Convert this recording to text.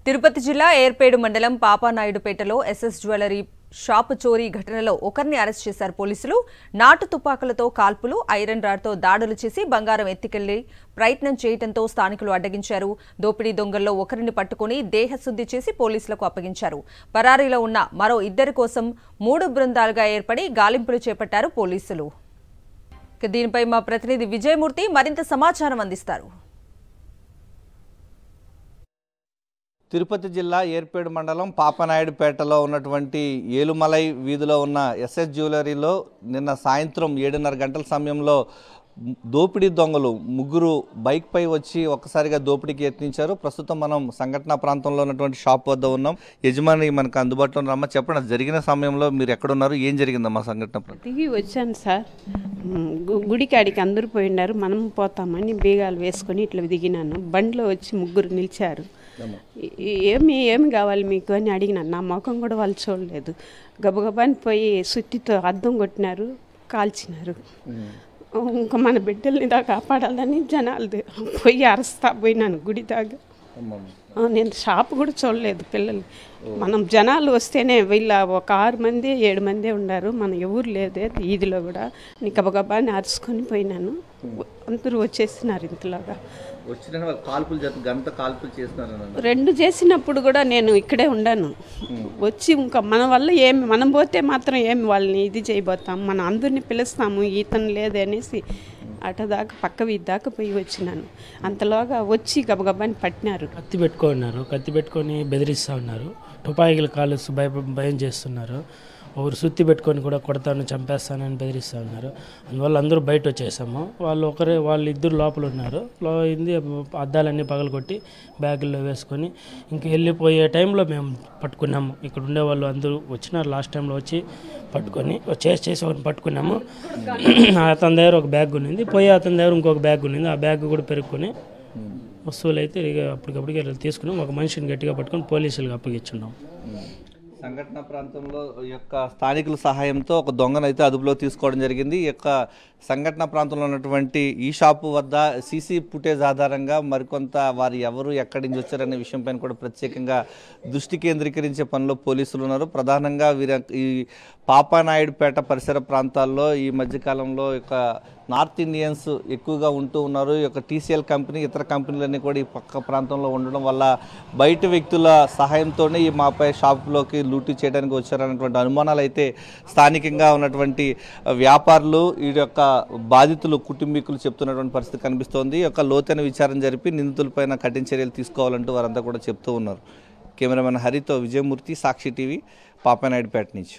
తిరుపతి జిల్లా ఏర్పేడు మండలం పాపానాయుడుపేటలో SS jewellery shop చోరీ ఘటనలో ఒకరిని అరెస్ట్ చేశారు పోలీసులు. నాటు తుపాకులతో కాల్పులు, ఐరన్ రాడ్తో దాడులు చేసి బంగారం ఎత్తికెళ్లి ప్రయత్నం చేయడంతో స్థానికులు అడ్డగించారు. దోపిడీ దొంగల్లో ఒకరిని పట్టుకుని దేహశుద్ధి చేసి పోలీసులకు అప్పగించారు. పరారీలో ఉన్న మరో ఇద్దరి కోసం 3 బృందాలుగా ఏర్పడి గాలింపులు చేపట్టారు పోలీసులు. దీనిపై మా ప్రతినిధి విజయమూర్తి మరింత సమాచారం అందిస్తారు. తిరుపతి జిల్లా ఏర్పేడు మండలం పాపనాయుడుపేటలో ఉన్నటువంటి ఏలుమలై వీధిలో ఉన్న ఎస్ఎస్ జ్యువెలరీలో నిన్న సాయంత్రం 7:30 గంటల సమయంలో దోపిడీ దొంగలు 3 బైక్పై వచ్చి ఒక్కసారిగా దోపిడీకి యత్నించారు. ప్రస్తుతం మనం సంఘటనా ప్రాంతంలో ఉన్నటువంటి షాప్ వద్ద ఉన్నాం. యజమాని మనకు అందుబాటులో ఉన్నారమ్మా, చెప్పండి జరిగిన సమయంలో మీరు ఎక్కడున్నారు, ఏం జరిగిందమ్మా సంఘటన? దిగి వచ్చాను సార్, గుడికాడికి అందరూ పోయినారు, మనం పోతామని బీగాలు వేసుకొని ఇట్లా దిగినాను. బండిలో వచ్చి 3 నిలిచారు. ఏమి కావాలి మీకు అని అడిగినాను. నా ముఖం కూడా వాళ్ళు చూడలేదు. గబగబాని పోయి సుత్తితో అద్దం కొట్టినారు, కాల్చినారు. ఇంకా మన బిడ్డల్ని దా కాపాడాలని జనాలు పోయి అరస్తా పోయినాను గుడి దాకా. నేను షాప్ కూడా చూడలేదు పిల్లలు. మనం జనాలు వస్తేనే వీళ్ళ ఒక 6 మంది 7 మంది ఉన్నారు, మన ఎవరు లేదే ఈదిలో కూడా. నీ గబగబాని అరుచుకొని పోయినాను, అందరూ వచ్చేసినారు. ఇంతలాగా 2 చేసినప్పుడు కూడా నేను ఇక్కడే ఉండాను. వచ్చి ఇంకా మన వల్ల మనం పోతే మాత్రం వాళ్ళని ఇది చేయబోతాం, మనం అందరినీ పిలుస్తాము, ఈతను లేదే అనేసి అటదాకా పక్క వీధి దాకా పోయి వచ్చినాను. అంతలోగా వచ్చి గబగబాని పట్టినారు. కత్తి పెట్టుకొని బెదిరిస్తూ ఉన్నారు. తుపాకీలు కాలుస్తూ భయం చేస్తున్నారు. ఒకరు సుత్తి పెట్టుకొని కూడా కొడతాను, చంపేస్తానని బెదిరిస్తూ ఉన్నారు. అందువల్ల అందరూ బయట వచ్చేసాము. వాళ్ళు ఇద్దరు లోపల ఉన్నారు. అద్దాలన్నీ పగలగొట్టి బ్యాగుల్లో వేసుకొని ఇంక వెళ్ళిపోయే టైంలో మేము పట్టుకున్నాము. ఇక్కడ ఉండేవాళ్ళు అందరూ వచ్చినారు. లాస్ట్ టైంలో వచ్చి పట్టుకొని చేసి ఒకరిని పట్టుకున్నాము. అతని దగ్గర ఒక బ్యాగ్ ఉన్నింది, పోయి అతని దగ్గర ఇంకొక బ్యాగ్ ఉన్నింది. ఆ బ్యాగ్ కూడా పెరుక్కొని వస్తువులు అయితే ఇక అప్పటికప్పటికి తీసుకున్నాం. ఒక మనిషిని గట్టిగా పట్టుకొని పోలీసులకు అప్పగించున్నాం. సంఘటన ప్రాంతంలో ఈ యొక్క స్థానికుల సహాయంతో ఒక దొంగను అయితే అదుపులో తీసుకోవడం జరిగింది. ఈ యొక్క సంఘటన ప్రాంతంలో ఉన్నటువంటి ఈ షాపు వద్ద సీసీ ఫుటేజ్ ఆధారంగా మరికొంత వారు ఎవరు ఎక్కడి నుంచి వచ్చారనే విషయంపైన కూడా ప్రత్యేకంగా దృష్టి కేంద్రీకరించే పనిలో పోలీసులు ఉన్నారు. ప్రధానంగా ఈ పాపానాయుడుపేట పరిసర ప్రాంతాల్లో ఈ మధ్యకాలంలో యొక్క నార్త్ ఇండియన్స్ ఎక్కువగా ఉంటూ ఉన్నారు. ఈ యొక్క టీసీఎల్ కంపెనీ, ఇతర కంపెనీలన్నీ కూడా ఈ పక్క ప్రాంతంలో ఉండడం వల్ల బయట వ్యక్తుల సహాయంతోనే ఈ మాపై షాపులోకి లూటీ చేయడానికి వచ్చారన్నటువంటి అనుమానాలు అయితే స్థానికంగా ఉన్నటువంటి వ్యాపారులు, ఈ యొక్క బాధితులు కుటుంబీకులు చెప్తున్నటువంటి పరిస్థితి కనిపిస్తోంది. ఈ యొక్క లోతైన విచారణ జరిపి నిందితులపైన కఠిన చర్యలు తీసుకోవాలంటూ వారంతా కూడా చెప్తూ ఉన్నారు. కెమెరామెన్ హరితో విజయమూర్తి, సాక్షి టీవీ, పాపానాయుడుపేట నుంచి.